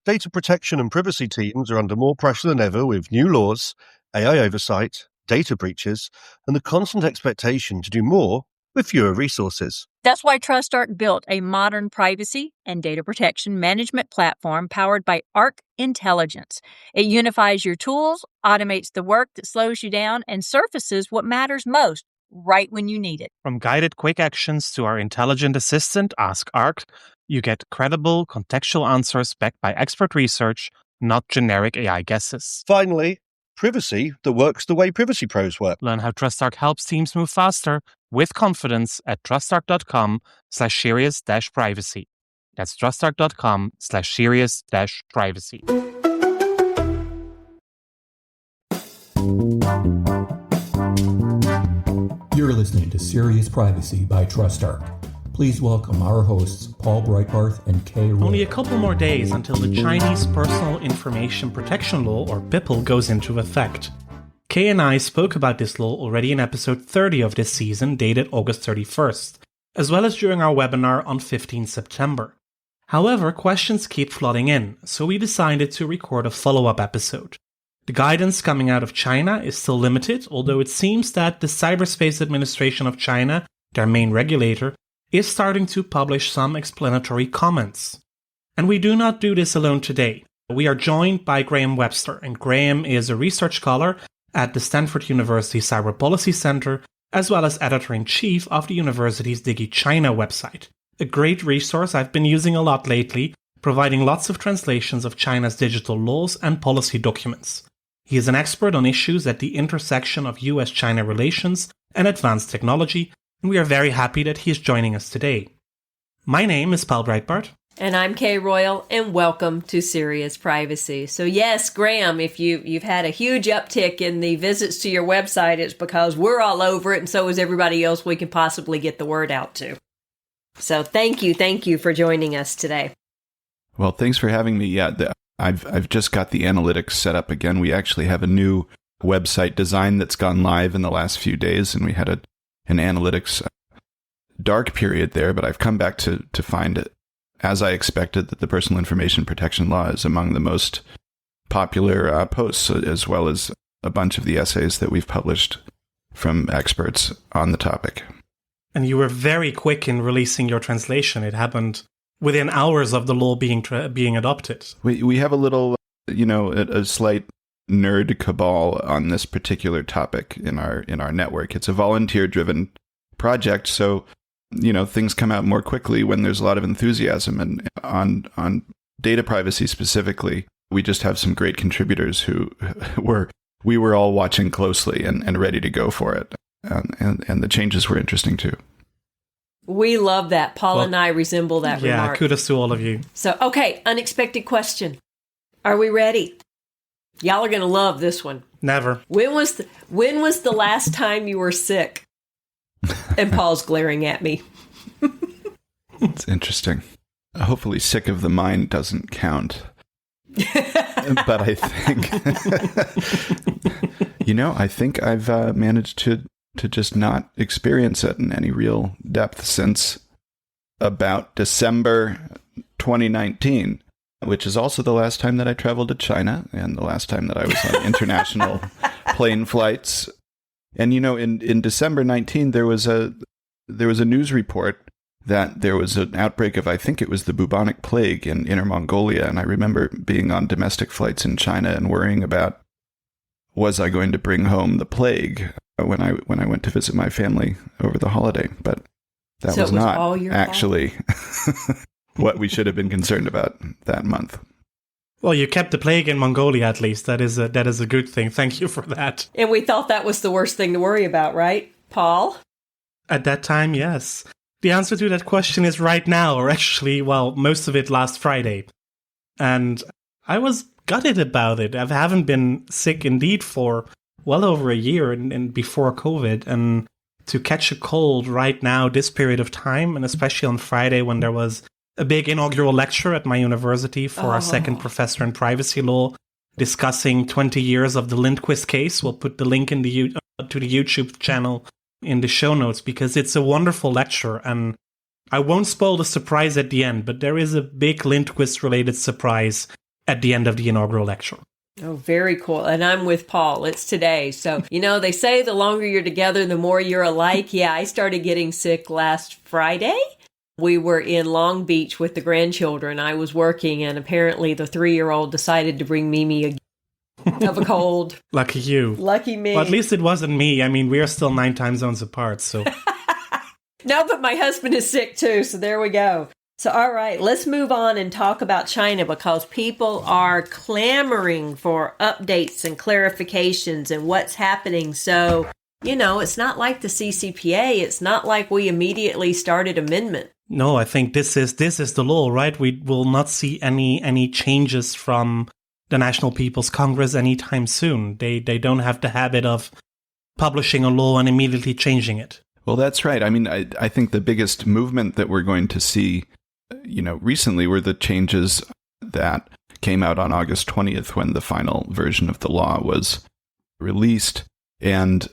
Data protection and privacy teams are under more pressure than ever with new laws, AI oversight, data breaches, and the constant expectation to do more with fewer resources. That's why TrustArc built a modern privacy and data protection management platform powered by Arc Intelligence. It unifies your tools, automates the work that slows you down, and surfaces what matters most right when you need it. From guided quick actions to our intelligent assistant, Ask Arc, you get credible, contextual answers backed by expert research, not generic AI guesses. Finally, privacy that works the way privacy pros work. Learn how TrustArc helps teams move faster with confidence at trustarc.com/serious-privacy. That's trustarc.com/serious-privacy. You're listening to Serious Privacy by TrustArc. Please welcome our hosts, Paul Breitbarth and Kay Roy. Only a couple more days until the Chinese Personal Information Protection Law, or PIPL, goes into effect. Kay and I spoke about this law already in episode 30 of this season, dated August 31st, as well as during our webinar on 15 September. However, questions keep flooding in, so we decided to record a follow-up episode. The guidance coming out of China is still limited, although it seems that the Cyberspace Administration of China, their main regulator, is starting to publish some explanatory comments. And we do not do this alone today. We are joined by Graham Webster, and Graham is a research scholar at the Stanford University Cyber Policy Center, as well as editor-in-chief of the university's DigiChina website. A great resource I've been using a lot lately, providing lots of translations of China's digital laws and policy documents. He is an expert on issues at the intersection of US-China relations and advanced technology, and we are very happy that he is joining us today. My name is Paul Breitbarth. And I'm Kay Royal, and welcome to Serious Privacy. So yes, Graham, if you've had a huge uptick in the visits to your website, it's because we're all over it, and so is everybody else we can possibly get the word out to. So thank you for joining us today. Well, thanks for having me. Yeah, I've just got the analytics set up again. We actually have a new website design that's gone live in the last few days, and we had an analytics dark period there, but I've come back to find it, as I expected, that the Personal Information Protection Law is among the most popular posts, as well as a bunch of the essays that we've published from experts on the topic. And you were very quick in releasing your translation. It happened within hours of the law being adopted. We have a little, a slight nerd cabal on this particular topic in our network. It's a volunteer-driven project, so things come out more quickly when there's a lot of enthusiasm. And on data privacy specifically, we just have some great contributors who we were all watching closely and ready to go for it. And the changes were interesting too. We love that. Paul and I resemble that remark. Yeah, kudos to all of you. So, okay, unexpected question. Are we ready? Y'all are going to love this one. Never. When was the last time you were sick? And Paul's glaring at me. It's interesting. Hopefully sick of the mind doesn't count. But I think, I think I've managed to just not experience it in any real depth since about December 2019, which is also the last time that I traveled to China and the last time that I was on international plane flights. And, in December 19, there was a news report that there was an outbreak of, I think it was the bubonic plague in Inner Mongolia. And I remember being on domestic flights in China and worrying about, was I going to bring home the plague when I went to visit my family over the holiday? But that was not actually what we should have been concerned about that month. Well, you kept the plague in Mongolia, at least. That is a good thing. Thank you for that. And we thought that was the worst thing to worry about, right, Paul? At that time, yes. The answer to that question is right now, or actually, most of it last Friday. And I was gutted about it. I haven't been sick indeed for well over a year and before COVID. And to catch a cold right now, this period of time, and especially on Friday when there was a big inaugural lecture at my university for our second professor in privacy law, discussing 20 years of the Lindquist case. We'll put the link in to the YouTube channel in the show notes, because it's a wonderful lecture. And I won't spoil the surprise at the end, but there is a big Lindquist-related surprise at the end of the inaugural lecture. Oh, very cool. And I'm with Paul. It's today. So, they say the longer you're together, the more you're alike. Yeah, I started getting sick last Friday. We were in Long Beach with the grandchildren. I was working, and apparently the 3-year-old decided to bring Mimi a gift of a cold. Lucky you. Lucky me. Well, at least it wasn't me. I mean, we are still 9 time zones apart, so. No, but my husband is sick too, so there we go. So, all right, let's move on and talk about China, because people are clamoring for updates and clarifications and what's happening. So, it's not like the CCPA. It's not like we immediately started amendment. No, I think this is the law, right? We will not see any changes from the National People's Congress anytime soon. They don't have the habit of publishing a law and immediately changing it. Well, that's right. I mean, I think the biggest movement that we're going to see recently were the changes that came out on August 20th when the final version of the law was released. And,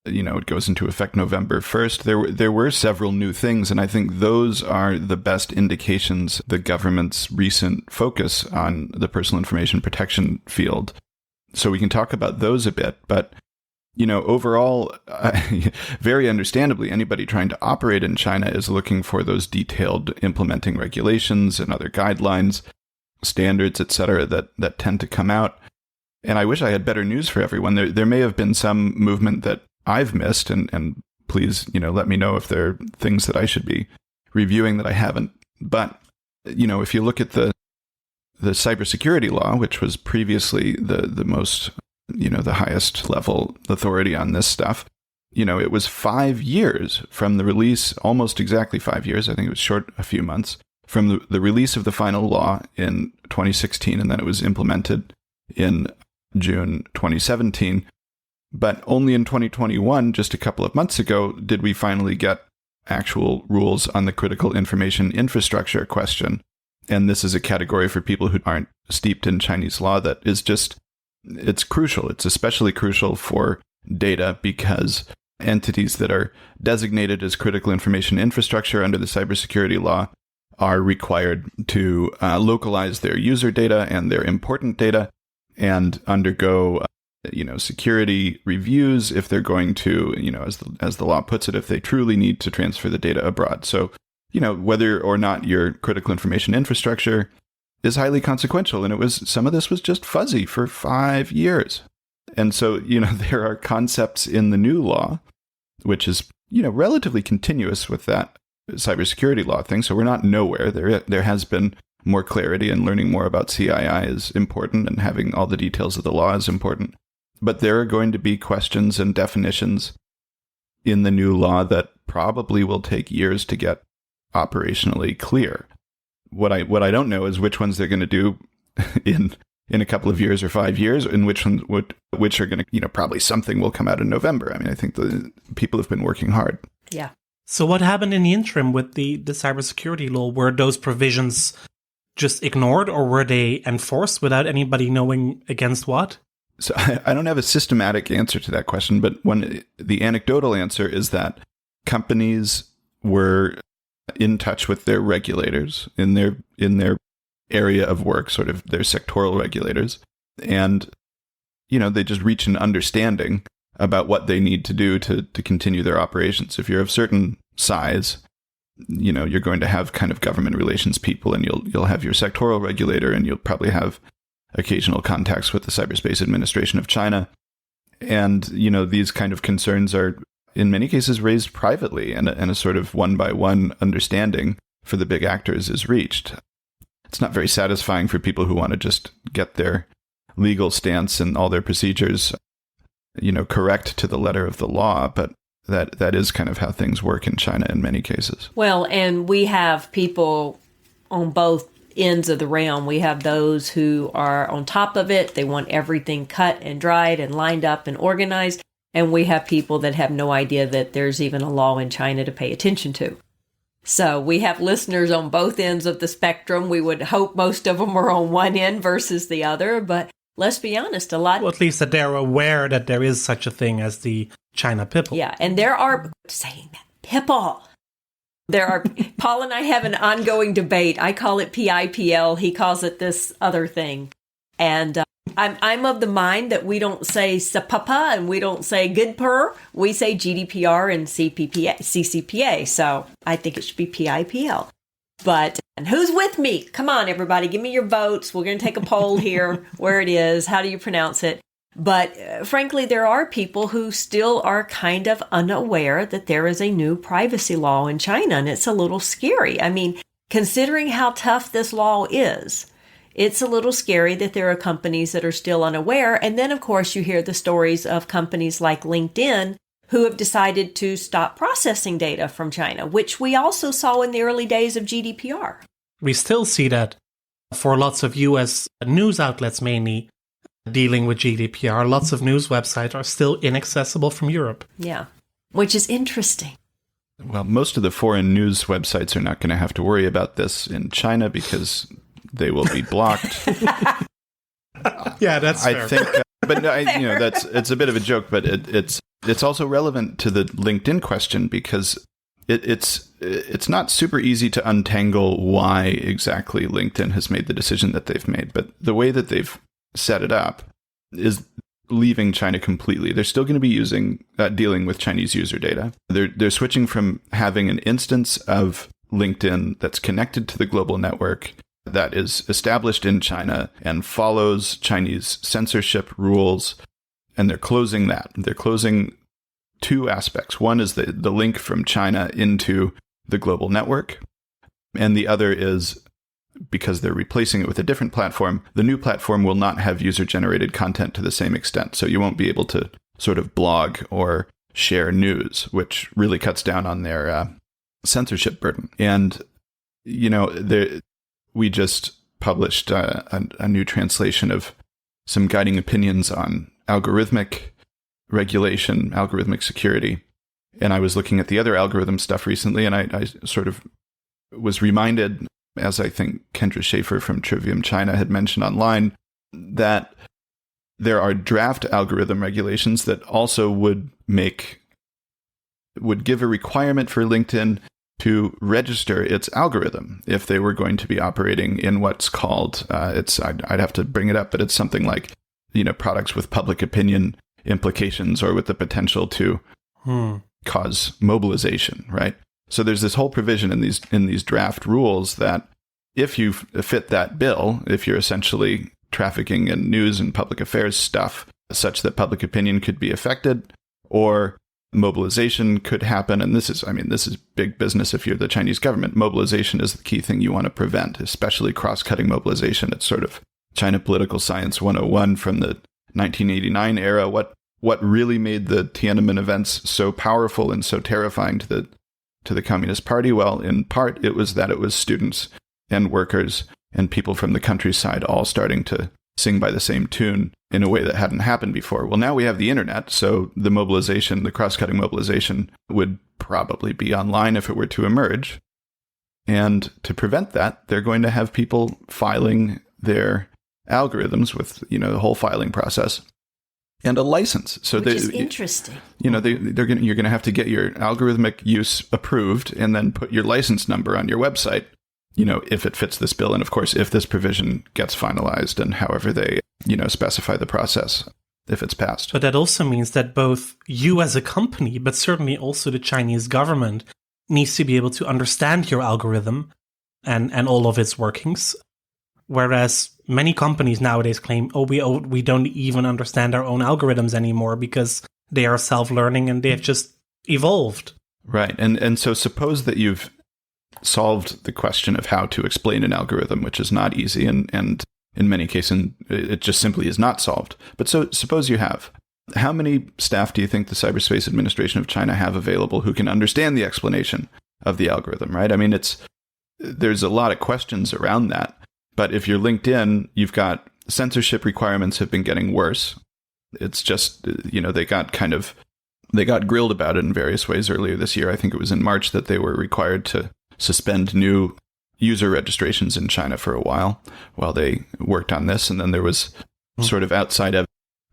it goes into effect November 1st. There were several new things, and I think those are the best indications the government's recent focus on the personal information protection field. So we can talk about those a bit, but overall, very understandably, anybody trying to operate in China is looking for those detailed implementing regulations and other guidelines, standards, etc., that tend to come out. And I wish I had better news for everyone. There may have been some movement that I've missed, and please, let me know if there are things that I should be reviewing that I haven't. But, if you look at the cybersecurity law, which was previously the most the highest level authority on this stuff, it was 5 years from the release, almost exactly 5 years. I think it was short a few months from the release of the final law in 2016, and then it was implemented in June 2017. But only in 2021, just a couple of months ago, did we finally get actual rules on the critical information infrastructure question. And this is a category for people who aren't steeped in Chinese law that is just, it's crucial. It's especially crucial for data because entities that are designated as critical information infrastructure under the cybersecurity law are required to localize their user data and their important data and undergo security reviews if they're going to, as the law puts it, if they truly need to transfer the data abroad. So, whether or not your critical information infrastructure is highly consequential. And some of this was just fuzzy for 5 years. And so, there are concepts in the new law, which is, relatively continuous with that cybersecurity law thing. So we're not nowhere. There has been more clarity, and learning more about CII is important, and having all the details of the law is important. But there are going to be questions and definitions in the new law that probably will take years to get operationally clear. What I don't know is which ones they're going to do in a couple of years or 5 years, and which are going to, probably something will come out in November. I mean, I think the people have been working hard. Yeah. So what happened in the interim with the cybersecurity law? Were those provisions just ignored, or were they enforced without anybody knowing against what? So I don't have a systematic answer to that question, but the anecdotal answer is that companies were in touch with their regulators in their area of work, sort of their sectoral regulators, and they just reach an understanding about what they need to do to continue their operations. If you're of certain size, you're going to have kind of government relations people, and you'll have your sectoral regulator, and you'll probably have occasional contacts with the Cyberspace Administration of China. And, these kind of concerns are in many cases raised privately, and a sort of one-by-one understanding for the big actors is reached. It's not very satisfying for people who want to just get their legal stance and all their procedures, correct to the letter of the law, but that is kind of how things work in China in many cases. Well, and we have people on both ends of the realm. We have those who are on top of it. They want everything cut and dried and lined up and organized. And we have people that have no idea that there's even a law in China to pay attention to. So we have listeners on both ends of the spectrum. We would hope most of them are on one end versus the other. But let's be honest, a lot... Well, at least that they're aware that there is such a thing as the China PIPL. Yeah, and there are... saying that, PIPL. Paul and I have an ongoing debate. I call it PIPL. He calls it this other thing. And I'm of the mind that we don't say SAPAPA and we don't say good per. We say GDPR and CCPA. So I think it should be PIPL. But and who's with me? Come on, everybody. Give me your votes. We're going to take a poll here where it is. How do you pronounce it? But frankly, there are people who still are kind of unaware that there is a new privacy law in China, and it's a little scary. I mean, considering how tough this law is, it's a little scary that there are companies that are still unaware. And then, of course, you hear the stories of companies like LinkedIn who have decided to stop processing data from China, which we also saw in the early days of GDPR. We still see that for lots of US news outlets mainly dealing with GDPR. Lots of news websites are still inaccessible from Europe. Yeah, which is interesting. Well, most of the foreign news websites are not going to have to worry about this in China because they will be blocked. Yeah, that's fair. I think, but no, it's a bit of a joke, but it's also relevant to the LinkedIn question because it's not super easy to untangle why exactly LinkedIn has made the decision that they've made. But the way that they've set it up is leaving China completely. They're still going to be dealing with Chinese user data. They're switching from having an instance of LinkedIn that's connected to the global network that is established in China and follows Chinese censorship rules, and they're closing that. They're closing two aspects. One is the link from China into the global network, and the other is because they're replacing it with a different platform. The new platform will not have user-generated content to the same extent, so you won't be able to sort of blog or share news, which really cuts down on their censorship burden. And, we just published a new translation of some guiding opinions on algorithmic regulation, algorithmic security. And I was looking at the other algorithm stuff recently, and I sort of was reminded, as I think Kendra Schaefer from Trivium China had mentioned online, that there are draft algorithm regulations that also would give a requirement for LinkedIn to register its algorithm if they were going to be operating in what's called, I'd have to bring it up, but it's something like, products with public opinion implications or with the potential to cause mobilization, right? So there's this whole provision in these draft rules that if you fit that bill, if you're essentially trafficking in news and public affairs stuff such that public opinion could be affected or mobilization could happen, and this is big business if you're the Chinese government. Mobilization is the key thing you want to prevent, especially cross-cutting mobilization. It's sort of China Political Science 101 from the 1989 era. What really made the Tiananmen events so powerful and so terrifying to the Communist Party? Well, in part, it was that it was students and workers and people from the countryside all starting to sing by the same tune in a way that hadn't happened before. Well, now we have the internet, so the mobilization, the cross-cutting mobilization would probably be online if it were to emerge. And to prevent that, they're going to have people filing their algorithms with, the whole filing process and a license. So which is interesting. You're going to have to get your algorithmic use approved and then put your license number on your website, if it fits this bill. And of course, if this provision gets finalized and however they, specify the process, if it's passed. But that also means that both you as a company, but certainly also the Chinese government, needs to be able to understand your algorithm and all of its workings. Whereas many companies nowadays claim, we don't even understand our own algorithms anymore because they are self-learning and they've just evolved. Right. And so suppose that you've solved the question of how to explain an algorithm, which is not easy, and in many cases, it just simply is not solved. But so suppose you have. How many staff do you think the Cyberspace Administration of China have available who can understand the explanation of the algorithm, right? I mean, there's a lot of questions around that. But if you're LinkedIn, you've got censorship requirements have been getting worse. It's just, they got grilled about it in various ways earlier this year. I think it was in March that they were required to suspend new user registrations in China for a while they worked on this. And then there was sort of outside of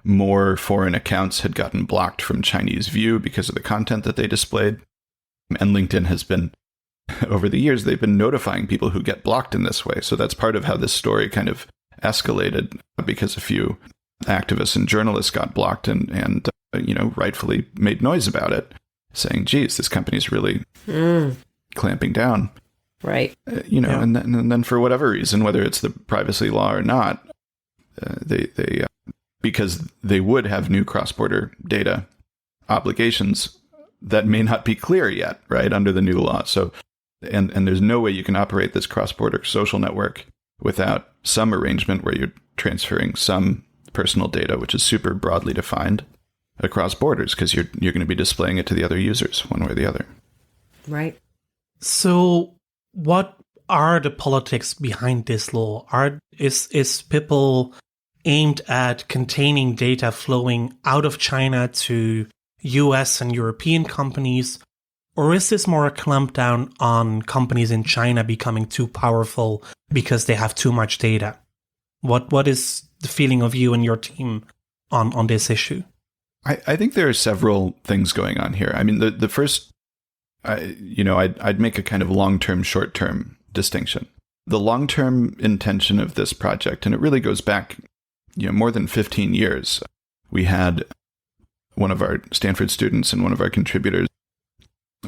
more foreign accounts had gotten blocked from Chinese view because of the content that they displayed. And LinkedIn has been over the years, they've been notifying people who get blocked in this way. So that's part of how this story kind of escalated, because a few activists and journalists got blocked and rightfully made noise about it, saying, geez, this company's really clamping down. Right. And then for whatever reason, whether it's the privacy law or not, they because they would have new cross-border data obligations that may not be clear yet, right, under the new law. So, and there's no way you can operate this cross-border social network without some arrangement where you're transferring some personal data, which is super broadly defined, across borders, because you're going to be displaying it to the other users one way or the other. Right. So what are the politics behind this law? Is PIPL aimed at containing data flowing out of China to US and European companies, or is this more a clampdown on companies in China becoming too powerful because they have too much data? What is the feeling of you and your team on this issue? I think there are several things going on here. I mean, the first, I'd make a kind of long-term, short-term distinction. The long-term intention of this project, and it really goes back, more than 15 years. We had one of our Stanford students and one of our contributors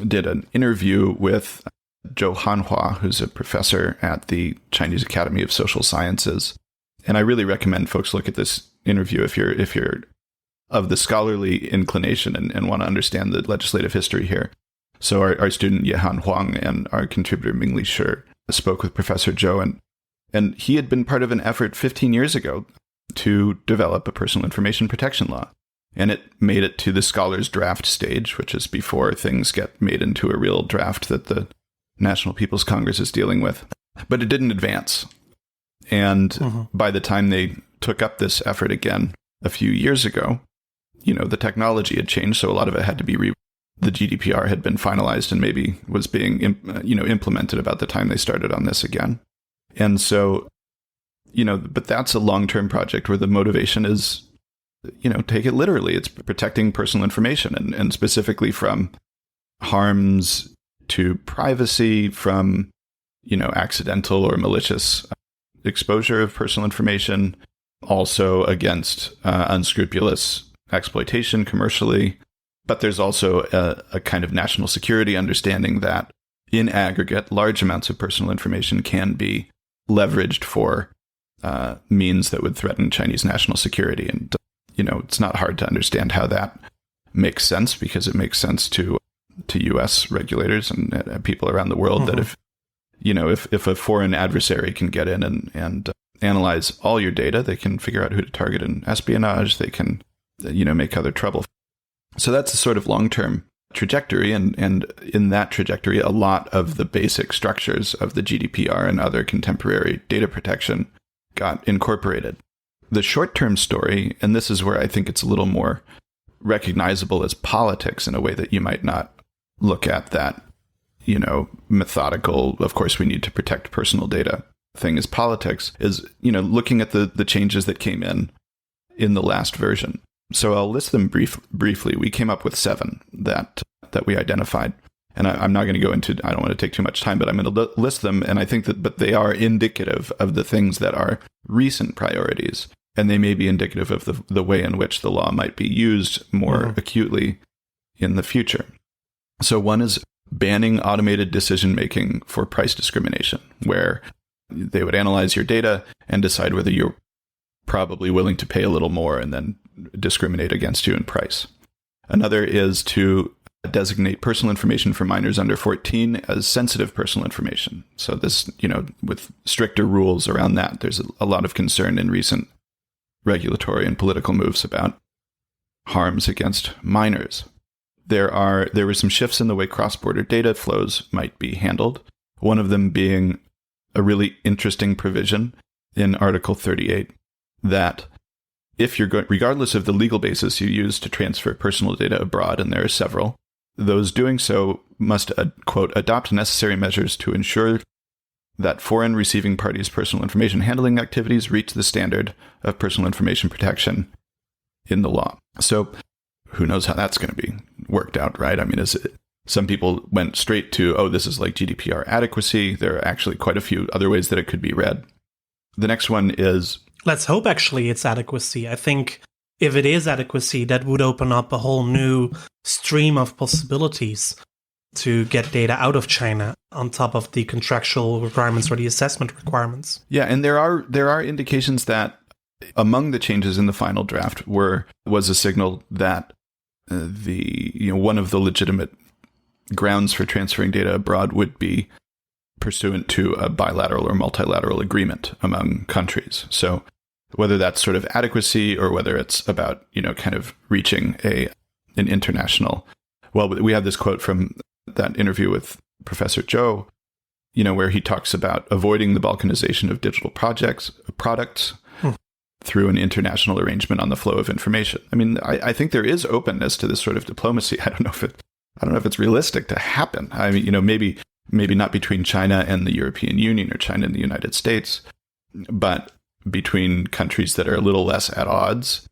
did an interview with Zhou Hanhua, who's a professor at the Chinese Academy of Social Sciences. And I really recommend folks look at this interview if you're of the scholarly inclination and want to understand the legislative history here. So our student Yehan Huang and our contributor Mingli Shi spoke with Professor Zhou, and he had been part of an effort 15 years ago to develop a personal information protection law. And it made it to the scholars draft stage, which is before things get made into a real draft that the National People's Congress is dealing with. But it didn't advance. And by the time they took up this effort again a few years ago, the technology had changed, so a lot of it had to be the GDPR had been finalized and maybe was being implemented about the time they started on this again. And so, but that's a long-term project where the motivation is, take it literally. It's protecting personal information and specifically from harms to privacy, from, accidental or malicious exposure of personal information, also against unscrupulous exploitation commercially. But there's also a kind of national security understanding that in aggregate, large amounts of personal information can be leveraged for means that would threaten Chinese national security. And, it's not hard to understand how that makes sense, because it makes sense to U.S. regulators and people around the world that if a foreign adversary can get in and analyze all your data, they can figure out who to target in espionage, they can, make other trouble. So that's a sort of long-term trajectory, and in that trajectory, a lot of the basic structures of the GDPR and other contemporary data protection got incorporated. The short-term story, and this is where I think it's a little more recognizable as politics in a way that you might not look at that, methodical, of course we need to protect personal data thing as politics, is, looking at the changes that came in the last version. So I'll list them briefly. We came up with 7 that we identified. And I'm not going to go into, I don't want to take too much time, but I'm going to list them. And I think but they are indicative of the things that are recent priorities. And they may be indicative of the way in which the law might be used more acutely in the future. So one is banning automated decision-making for price discrimination, where they would analyze your data and decide whether you're probably willing to pay a little more and then discriminate against you in price. Another is to designate personal information for minors under 14 as sensitive personal information. So this, with stricter rules around that, there's a lot of concern in recent regulatory and political moves about harms against minors. There were some shifts in the way cross-border data flows might be handled. One of them being a really interesting provision in Article 38 that if you're regardless of the legal basis you use to transfer personal data abroad, and there are several, those doing so must, quote, adopt necessary measures to ensure that foreign receiving parties' personal information handling activities reach the standard of personal information protection in the law. So who knows how that's going to be worked out, right? I mean, Some people went straight to, oh, this is like GDPR adequacy. There are actually quite a few other ways that it could be read. The next one is... Let's hope actually it's adequacy. I think if it is adequacy, that would open up a whole new stream of possibilities to get data out of China on top of the contractual requirements or the assessment requirements. Yeah, and there are indications that among the changes in the final draft was a signal that one of the legitimate grounds for transferring data abroad would be pursuant to a bilateral or multilateral agreement among countries. So whether that's sort of adequacy or whether it's about, kind of reaching an international... Well, we have this quote from that interview with Professor Zhou, where he talks about avoiding the balkanization of digital products through an international arrangement on the flow of information. I mean, I think there is openness to this sort of diplomacy. I don't know if it's realistic to happen. I mean, maybe not between China and the European Union or China and the United States, but between countries that are a little less at odds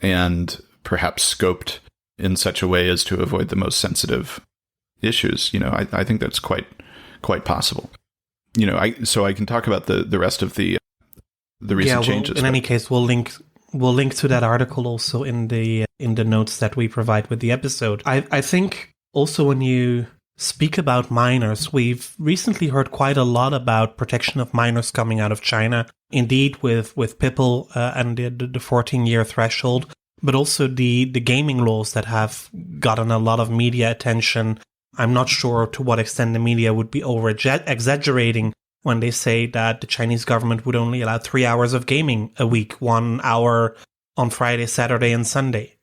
and perhaps scoped in such a way as to avoid the most sensitive issues. I think that's quite possible. So I can talk about the rest of the recent changes. In any case, we'll link to that article also in the notes that we provide with the episode. I think also when you speak about minors, we've recently heard quite a lot about protection of minors coming out of China. Indeed, with PIPL and the 14-year threshold, but also the gaming laws that have gotten a lot of media attention. I'm not sure to what extent the media would be over-exaggerating when they say that the Chinese government would only allow 3 hours of gaming a week, 1 hour on Friday, Saturday, and Sunday.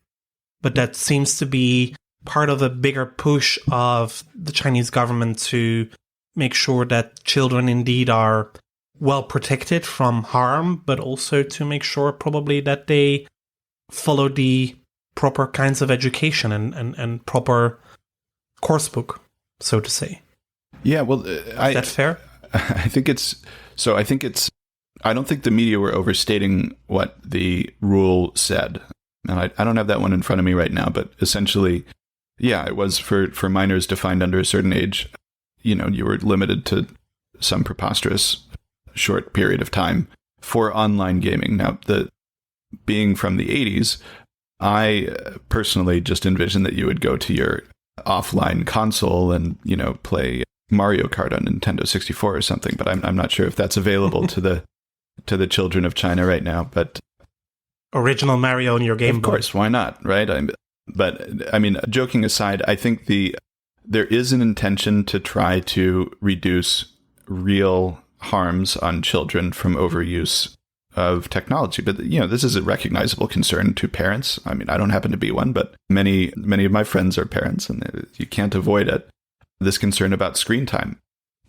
But that seems to be part of a bigger push of the Chinese government to make sure that children indeed are well protected from harm, but also to make sure probably that they follow the proper kinds of education and proper course book, so to say. Yeah, well, is that fair? I don't think the media were overstating what the rule said. And I don't have that one in front of me right now, but essentially, yeah, it was for minors defined under a certain age. You were limited to some preposterous short period of time for online gaming. Now, being from the 80s, I personally just envisioned that you would go to your offline console and, play Mario Kart on Nintendo 64 or something, but I'm not sure if that's available to the children of China right now. But original Mario on your Game Boy. Of course, why not, right? But joking aside, I think there is an intention to try to reduce real harms on children from overuse of technology. But, this is a recognizable concern to parents. I mean, I don't happen to be one, but many of my friends are parents, and you can't avoid it. This concern about screen time.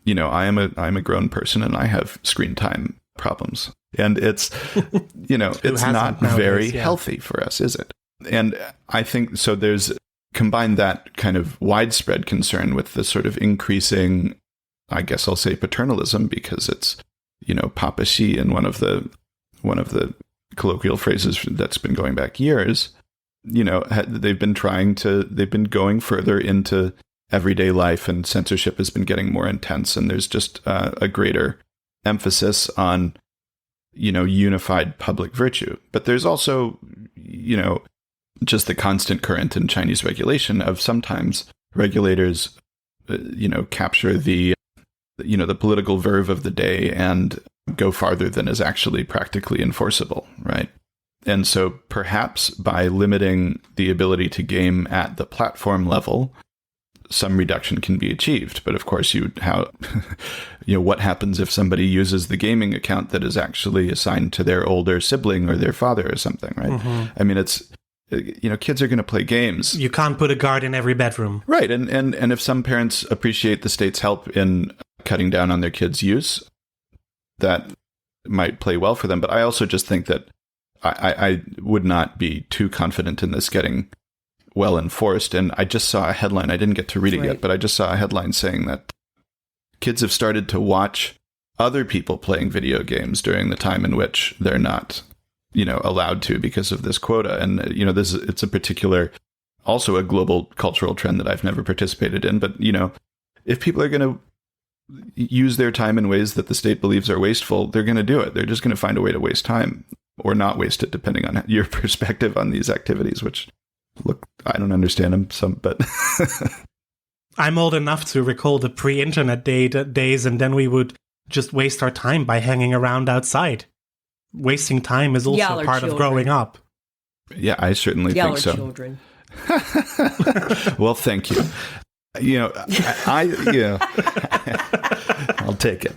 I am a grown person and I have screen time problems. And it's, it's not very healthy for us, is it? And I think so there's combine that kind of widespread concern with the sort of increasing, I guess I'll say paternalism, because it's, Papa Xi in one of the colloquial phrases that's been going back years. They've been going further into everyday life, and censorship has been getting more intense, and there's just a greater emphasis on, unified public virtue. But there's also, just the constant current in Chinese regulation of sometimes regulators, capture the political verve of the day and go farther than is actually practically enforceable, right? And so perhaps by limiting the ability to game at the platform level, some reduction can be achieved. But of course, what happens if somebody uses the gaming account that is actually assigned to their older sibling or their father or something, right? Mm-hmm. I mean, it's, kids are going to play games. You can't put a guard in every bedroom. Right. And if some parents appreciate the state's help in cutting down on their kids' use, that might play well for them. But I also just think that I would not be too confident in this getting well enforced. And I just saw a headline. I didn't get to read it yet, but I just saw a headline saying that kids have started to watch other people playing video games during the time in which they're not, allowed to because of this quota. And, it's a particular also a global cultural trend that I've never participated in. But, if people are going to use their time in ways that the state believes are wasteful, they're going to do it. They're just going to find a way to waste time or not waste it, depending on your perspective on these activities, which, look, I don't understand them, but... I'm old enough to recall the pre-internet days, and then we would just waste our time by hanging around outside. Wasting time is also part of growing up. Yeah, I certainly think so. Children. Well, thank you. I'll take it.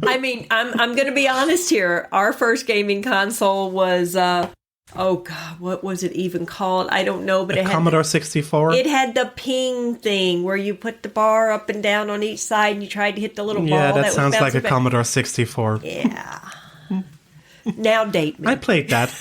I mean, I'm going to be honest here. Our first gaming console was, oh God, what was it even called? I don't know, but it had Commodore 64. It had the ping thing where you put the bar up and down on each side, and you tried to hit the little ball. Yeah, that sounds like a Commodore 64. Yeah. Now date me. I played that.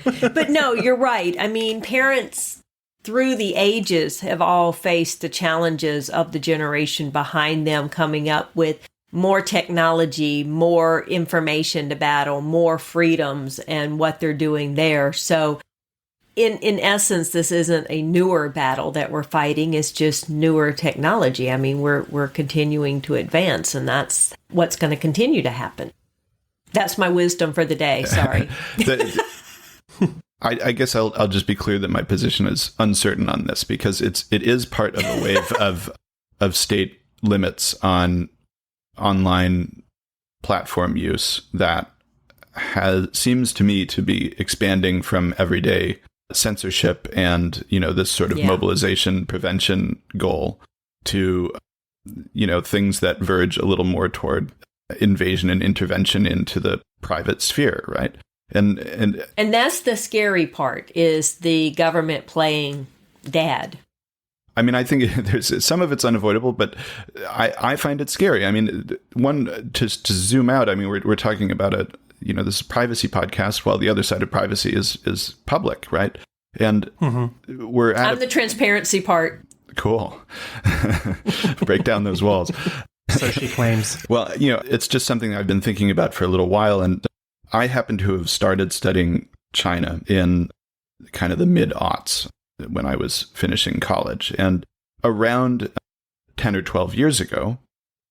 But no, you're right. I mean, parents through the ages have all faced the challenges of the generation behind them coming up with more technology, more information to battle, more freedoms, and what they're doing there. So in essence, this isn't a newer battle that we're fighting. It's just newer technology. I mean, we're continuing to advance, and that's what's going to continue to happen. That's my wisdom for the day. Sorry. I guess I'll just be clear that my position is uncertain on this, because it is part of a wave of state limits on online platform use that seems to me to be expanding from everyday censorship and this sort of mobilization prevention goal to things that verge a little more toward invasion and intervention into the private sphere, right? And that's the scary part, is the government playing dad. I mean, I think there's some of it's unavoidable, but I find it scary. I mean, to zoom out, I mean, we're talking about this privacy podcast, while the other side of privacy is public, right? And we're at I'm the transparency part. Cool. Break down those walls. So she claims. Well, it's just something I've been thinking about for a little while, and I happen to have started studying China in kind of the mid-aughts when I was finishing college. And around 10 or 12 years ago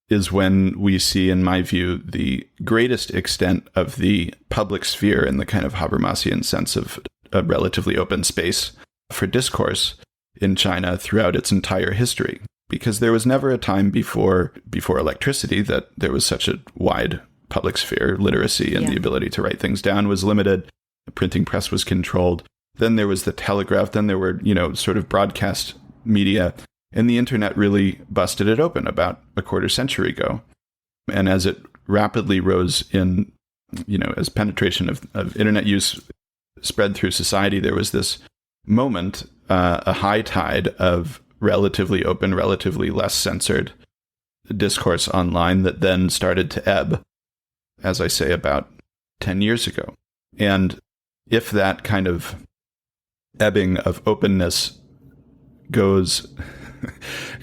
is when we see, in my view, the greatest extent of the public sphere in the kind of Habermasian sense of a relatively open space for discourse in China throughout its entire history. Because there was never a time before electricity that there was such a wide public sphere. Literacy and the ability to write things down was limited. The printing press was controlled. Then there was the telegraph. Then there were, sort of broadcast media. And the internet really busted it open about a quarter century ago. And as it rapidly rose in, as penetration of internet use spread through society, there was this moment, a high tide of relatively open, relatively less censored discourse online that then started to ebb, as I say, about 10 years ago. And if that kind of ebbing of openness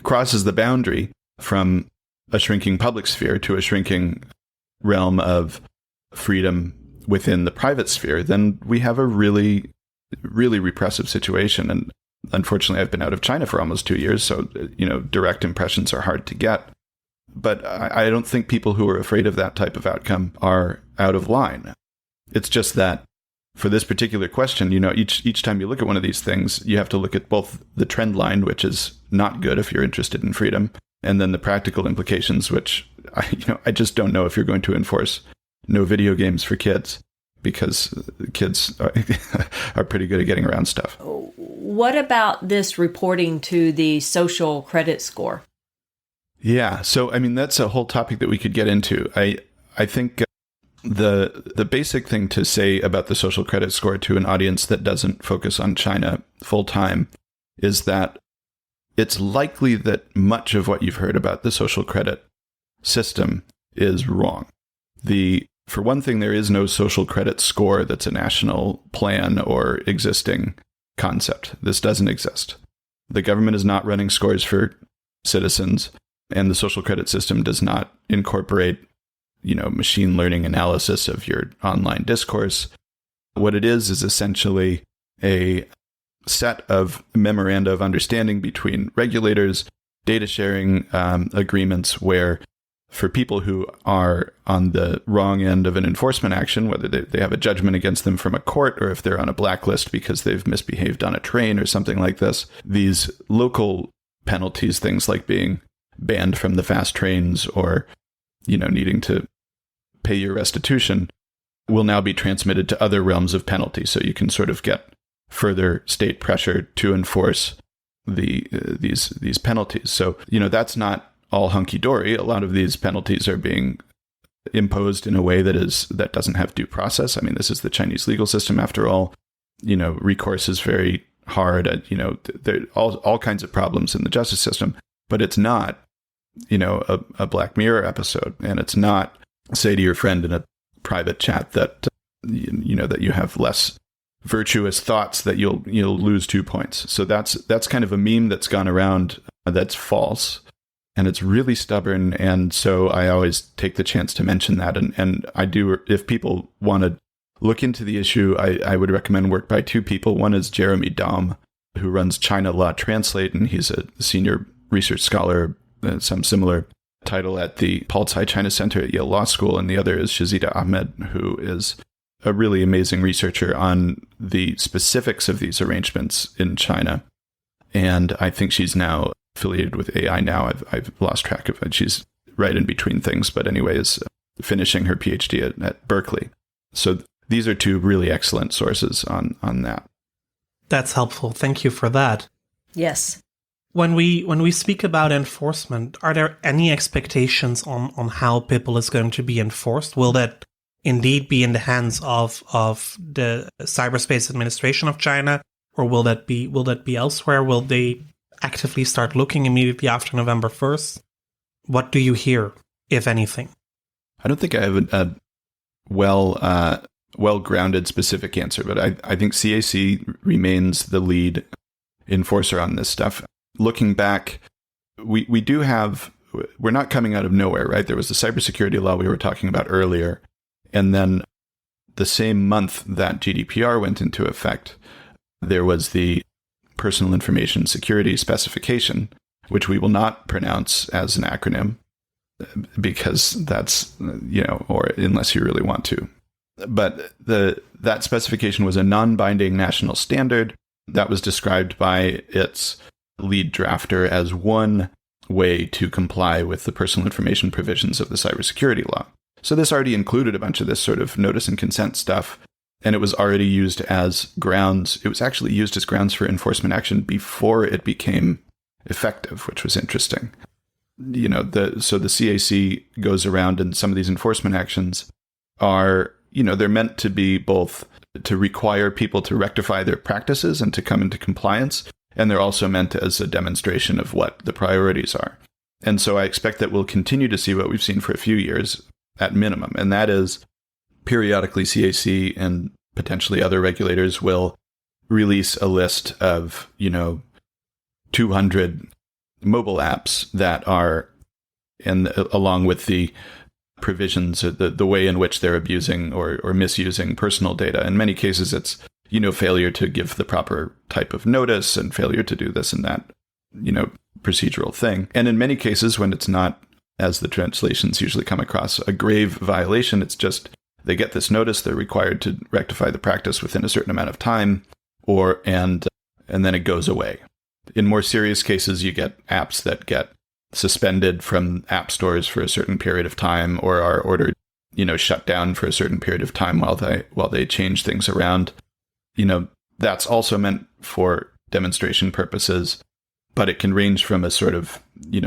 crosses the boundary from a shrinking public sphere to a shrinking realm of freedom within the private sphere, then we have a really, really repressive situation. And unfortunately, I've been out of China for almost 2 years, so, direct impressions are hard to get. But I don't think people who are afraid of that type of outcome are out of line. It's just that for this particular question, each time you look at one of these things, you have to look at both the trend line, which is not good if you're interested in freedom, and then the practical implications, which I just don't know if you're going to enforce no video games for kids, because kids are pretty good at getting around stuff. What about this reporting to the social credit score? Yeah, so I mean, that's a whole topic that we could get into. I think the basic thing to say about the social credit score to an audience that doesn't focus on China full time is that it's likely that much of what you've heard about the social credit system is wrong. For one thing, there is no social credit score that's a national plan or existing concept. This doesn't exist. The government is not running scores for citizens, and the social credit system does not incorporate, machine learning analysis of your online discourse. What it is essentially a set of memoranda of understanding between regulators, data sharing agreements where for people who are on the wrong end of an enforcement action, whether they have a judgment against them from a court or if they're on a blacklist because they've misbehaved on a train or something like this, these local penalties, things like being banned from the fast trains or, needing to pay your restitution, will now be transmitted to other realms of penalty. So you can sort of get further state pressure to enforce these penalties. So, that's not all hunky-dory. A lot of these penalties are being imposed in a way that doesn't have due process. I mean, this is the Chinese legal system after all. Recourse is very hard. There are all kinds of problems in the justice system, but it's not, a Black Mirror episode, and it's not say to your friend in a private chat that that you have less virtuous thoughts, that you'll lose 2 points. So that's kind of a meme that's gone around that's false, and it's really stubborn. And so I always take the chance to mention that. And I do, if people want to look into the issue, I would recommend work by two people. One is Jeremy Dom, who runs China Law Translate, and he's a senior research scholar, some similar title at the Paul Tsai China Center at Yale Law School. And the other is Shazida Ahmed, who is a really amazing researcher on the specifics of these arrangements in China. And I think she's now affiliated with AI now. I've lost track of it. She's right in between things, but anyway, is finishing her PhD at Berkeley. So these are two really excellent sources on that. That's helpful. Thank you for that. Yes. When we speak about enforcement, are there any expectations on how PIPL is going to be enforced? Will that indeed be in the hands of the Cyberspace Administration of China, or will that be elsewhere? Will they actively start looking immediately after November 1st? What do you hear, if anything? I don't think I have a well-grounded specific answer, but I think CAC remains the lead enforcer on this stuff. Looking back, we're not coming out of nowhere, right? There was the cybersecurity law we were talking about earlier. And then the same month that GDPR went into effect, there was the Personal Information Security Specification, which we will not pronounce as an acronym because that's, or unless you really want to. But that specification was a non-binding national standard that was described by its lead drafter as one way to comply with the personal information provisions of the cybersecurity law. So this already included a bunch of this sort of notice and consent stuff, and it was already used as grounds. It was actually used as grounds for enforcement action before it became effective, which was interesting. So the CAC goes around, and some of these enforcement actions are, they're meant to be both to require people to rectify their practices and to come into compliance, and they're also meant as a demonstration of what the priorities are. And so I expect that we'll continue to see what we've seen for a few years at minimum, and that is periodically CAC and potentially other regulators will release a list of, 200 mobile apps that are, and along with the provisions, the way in which they're abusing or misusing personal data. In many cases, it's, failure to give the proper type of notice and failure to do this and that, procedural thing. And in many cases, when it's not, as the translations usually come across, a grave violation, it's just they get this notice, they're required to rectify the practice within a certain amount of time, and then it goes away. In more serious cases, you get apps that get suspended from app stores for a certain period of time, or are ordered, shut down for a certain period of time while they change things around. That's also meant for demonstration purposes, but it can range from a sort of,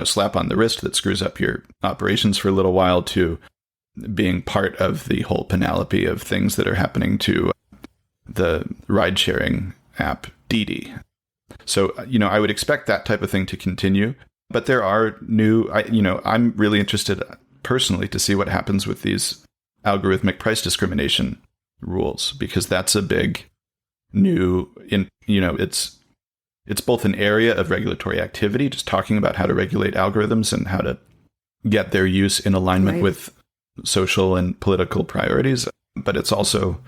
slap on the wrist that screws up your operations for a little while to being part of the whole panoply of things that are happening to the ride-sharing app Didi. So, I would expect that type of thing to continue, but there are I'm really interested personally to see what happens with these algorithmic price discrimination rules, because that's a big new, it's both an area of regulatory activity, just talking about how to regulate algorithms and how to get their use in alignment with social and political priorities. But it's also,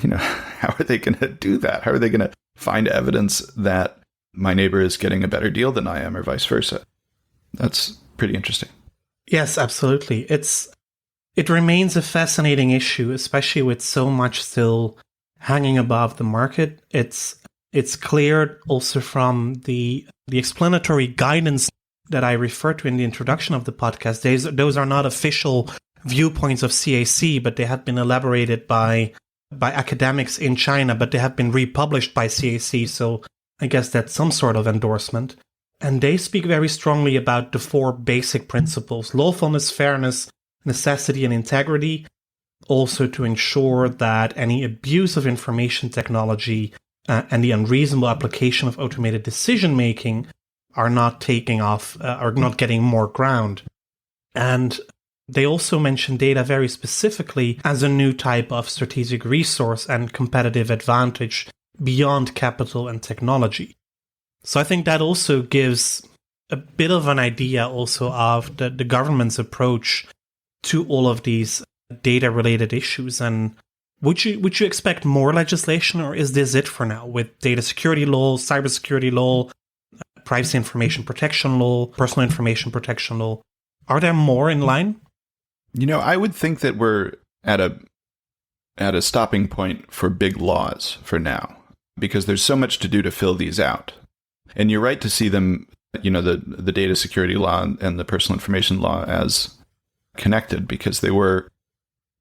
how are they going to do that? How are they going to find evidence that my neighbor is getting a better deal than I am, or vice versa. That's pretty interesting. Yes, absolutely. It remains a fascinating issue, especially with so much still hanging above the market. It's clear also from the explanatory guidance that I referred to in the introduction of the podcast. Those are not official viewpoints of CAC, but they have been elaborated by academics in China, but they have been republished by CAC, so I guess that's some sort of endorsement. And they speak very strongly about the 4 basic principles: lawfulness, fairness, necessity, and integrity. Also to ensure that any abuse of information technology and the unreasonable application of automated decision-making are not taking off, are not getting more ground. And they also mention data very specifically as a new type of strategic resource and competitive advantage beyond capital and technology. So I think that also gives a bit of an idea also of the government's approach to all of these data-related issues. And would you expect more legislation, or is this it for now with data security law, cybersecurity law, privacy information protection law, personal information protection law? Are there more in line? I would think that we're at a stopping point for big laws for now, because there's so much to do to fill these out. And you're right to see them, the data security law and the personal information law as connected, because they were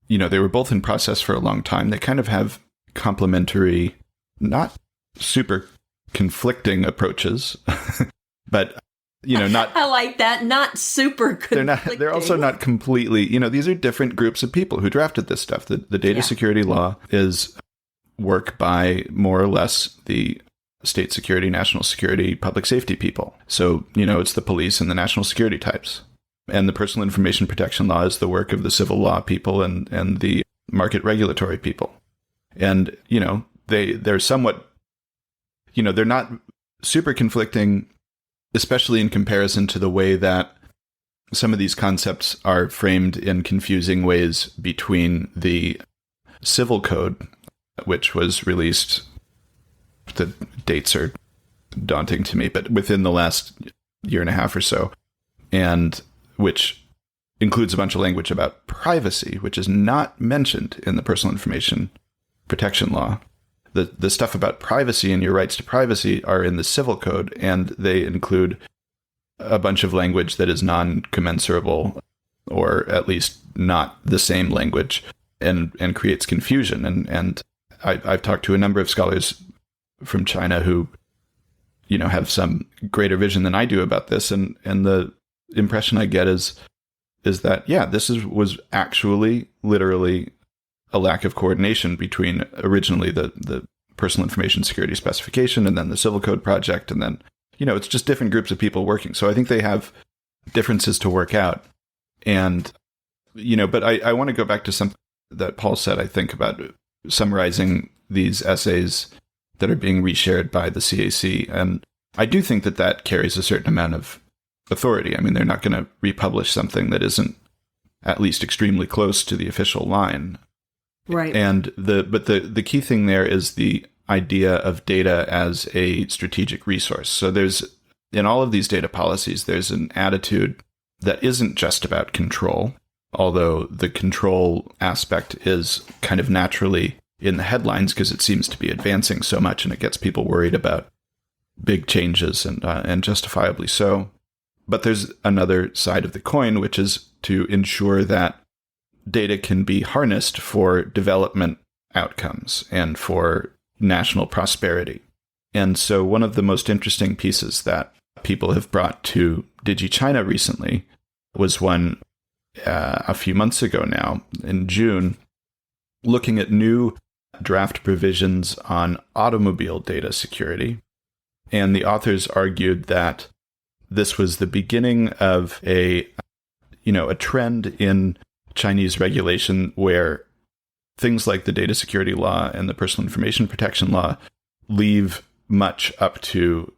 both in process for a long time. They kind of have complementary, not super conflicting approaches, but not. I like that. Not super conflicting. They're also not completely. These are different groups of people who drafted this stuff. The data security law is work by more or less the state security, national security, public safety people. So it's the police and the national security types. And the personal information protection law is the work of the civil law people and the market regulatory people. And, they're somewhat, they're not super conflicting, especially in comparison to the way that some of these concepts are framed in confusing ways between the civil code, which was released, the dates are daunting to me, but within the last year and a half or so, and which includes a bunch of language about privacy, which is not mentioned in the personal information protection law. The stuff about privacy and your rights to privacy are in the civil code, and they include a bunch of language that is non-commensurable, or at least not the same language, and creates confusion. And I've talked to a number of scholars from China who, have some greater vision than I do about this, and the impression I get is that, this was actually literally a lack of coordination between originally the personal information security specification and then the civil code project. And then, it's just different groups of people working. So I think they have differences to work out. And, but I want to go back to something that Paul said, I think, about summarizing these essays that are being reshared by the CAC. And I do think that carries a certain amount of authority. I mean, they're not going to republish something that isn't at least extremely close to the official line. Right. And the key thing there is the idea of data as a strategic resource. So there's, in all of these data policies, there's an attitude that isn't just about control, although the control aspect is kind of naturally in the headlines because it seems to be advancing so much and it gets people worried about big changes, and justifiably so. But there's another side of the coin, which is to ensure that data can be harnessed for development outcomes and for national prosperity. And so one of the most interesting pieces that people have brought to DigiChina recently was one a few months ago now, in June, looking at new draft provisions on automobile data security. And the authors argued that this was the beginning of a trend in Chinese regulation where things like the data security law and the personal information protection law leave much up to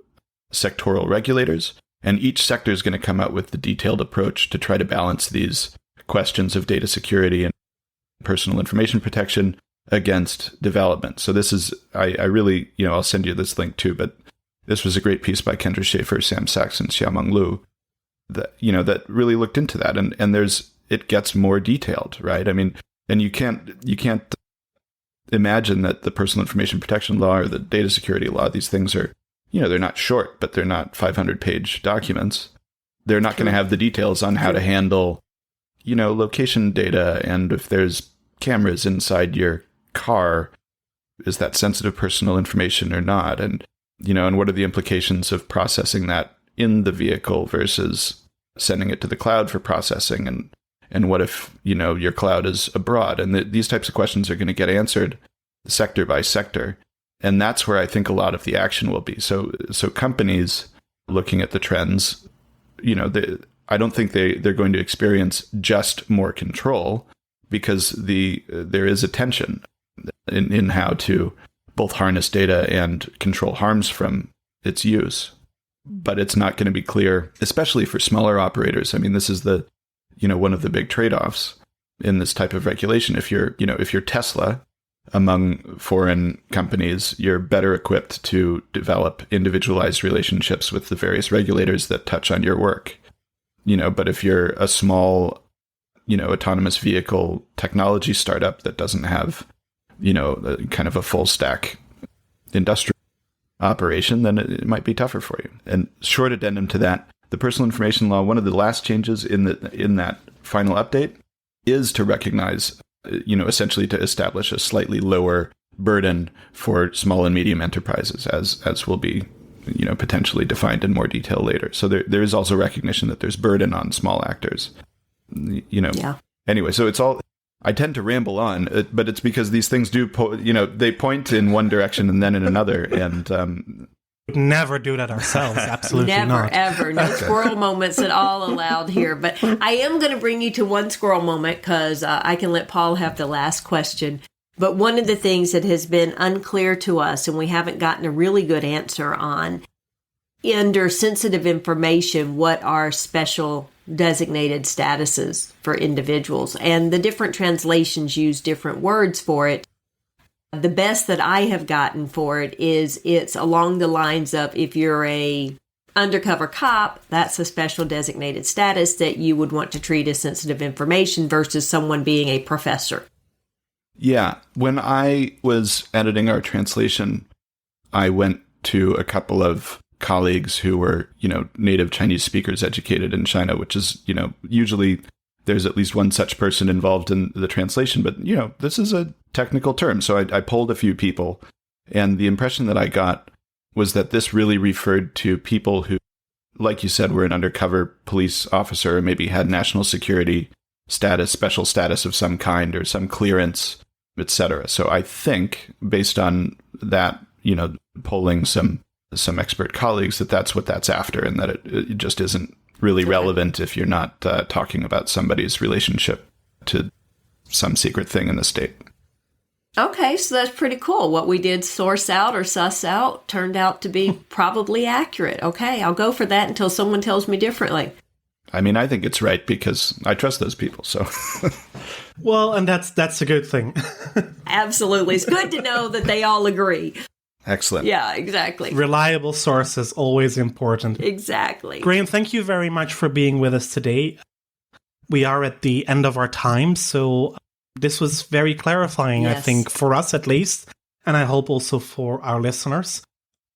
sectoral regulators, and each sector is going to come out with the detailed approach to try to balance these questions of data security and personal information protection against development. So this is, I really, I'll send you this link too, but this was a great piece by Kendra Schaefer, Sam Sachs, and Xiaomeng Lu that, that really looked into that. And it gets more detailed, right? I mean, and you can't imagine that the personal information protection law or the data security law, these things are, they're not short, but they're not 500-page documents. They're not going to have the details on how to handle, location data, and if there's cameras inside your car, is that sensitive personal information or not? And, and what are the implications of processing that in the vehicle versus sending it to the cloud for processing? And what if, your cloud is abroad? And these types of questions are going to get answered sector by sector. And that's where I think a lot of the action will be. So companies looking at the trends, I don't think they're going to experience just more control, because there is a tension in how to both harness data and control harms from its use. But it's not going to be clear, especially for smaller operators. I mean, this is one of the big trade-offs in this type of regulation. If you're Tesla, among foreign companies, you're better equipped to develop individualized relationships with the various regulators that touch on your work. But if you're a small, autonomous vehicle technology startup that doesn't have, kind of a full stack industrial operation, then it might be tougher for you. And short addendum to that, the personal information law, one of the last changes in that final update is to recognize, essentially to establish a slightly lower burden for small and medium enterprises, as will be, potentially defined in more detail later. So there is also recognition that there's burden on small actors. Yeah. Anyway, so it's all, I tend to ramble on, but it's because these things do, they point in one direction and then in another. And We'd never do that ourselves. Absolutely Never, not. ever. No squirrel moments at all allowed here. But I am going to bring you to one squirrel moment, because I can let Paul have the last question. But one of the things that has been unclear to us, and we haven't gotten a really good answer on, under sensitive information, what are special designated statuses for individuals? And the different translations use different words for it. The best that I have gotten for it is it's along the lines of, if you're a undercover cop, that's a special designated status that you would want to treat as sensitive information versus someone being a professor. Yeah. When I was editing our translation, I went to a couple of colleagues who were, native Chinese speakers educated in China, which is, usually there's at least one such person involved in the translation. But, this is a technical term. So I polled a few people, and the impression that I got was that this really referred to people who, like you said, were an undercover police officer, or maybe had national security status, special status of some kind, or some clearance, etc. So I think, based on that, polling some expert colleagues, that's what that's after, and that it just isn't really relevant if you're not talking about somebody's relationship to some secret thing in the state. Okay, so that's pretty cool. What we did source out or suss out turned out to be probably accurate. Okay, I'll go for that until someone tells me differently. I mean, I think it's right because I trust those people, so. Well, and that's a good thing. Absolutely. It's good to know that they all agree. Excellent. Yeah, exactly. Reliable sources, always important. Exactly. Graham, thank you very much for being with us today. We are at the end of our time, so this was very clarifying, Yes. I think, for us at least, and I hope also for our listeners.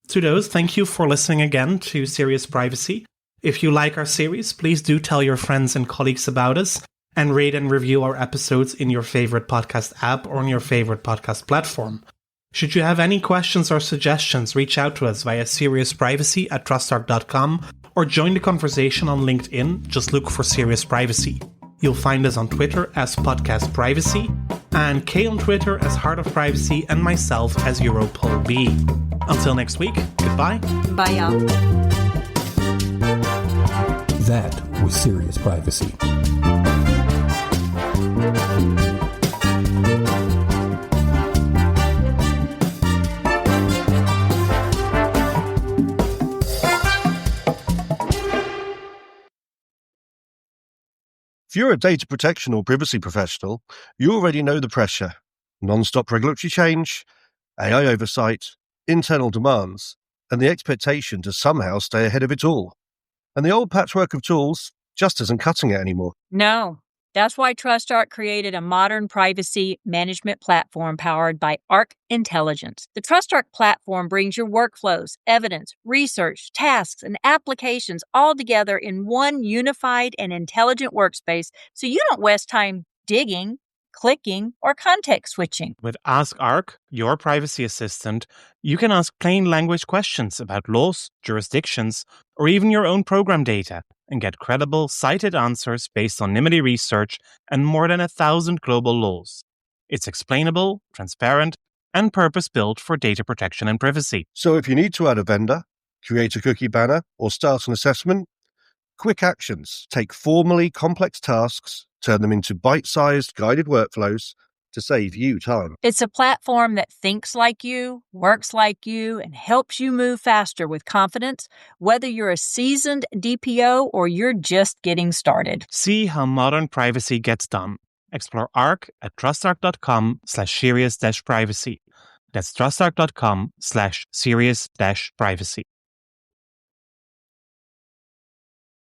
To those, thank you for listening again to Serious Privacy. If you like our series, please do tell your friends and colleagues about us, and rate and review our episodes in your favorite podcast app or on your favorite podcast platform. Should you have any questions or suggestions, reach out to us via seriousprivacy@trustarc.com or join the conversation on LinkedIn. Just look for Serious Privacy. You'll find us on Twitter as Podcast Privacy, and Kay on Twitter as Heart of Privacy, and myself as EuroPolB. Until next week, goodbye. Bye, y'all. That was Serious Privacy. If you're a data protection or privacy professional, you already know the pressure. non-stop regulatory change, AI oversight, internal demands, and the expectation to somehow stay ahead of it all. And the old patchwork of tools just isn't cutting it anymore. No. That's why TrustArc created a modern privacy management platform powered by Arc Intelligence. The TrustArc platform brings your workflows, evidence, research, tasks, and applications all together in one unified and intelligent workspace so you don't waste time digging, clicking, or context switching. With Ask Arc, your privacy assistant, you can ask plain language questions about laws, jurisdictions, or even your own program data and get credible, cited answers based on NIMD research and more than 1,000 global laws. It's explainable, transparent, and purpose-built for data protection and privacy. So if you need to add a vendor, create a cookie banner, or start an assessment, quick actions take formally complex tasks, turn them into bite-sized guided workflows to save you time. It's a platform that thinks like you, works like you, and helps you move faster with confidence, whether you're a seasoned DPO or you're just getting started. See how modern privacy gets done. Explore Arc at trustarc.com/serious-privacy. That's trustarc.com/serious-privacy.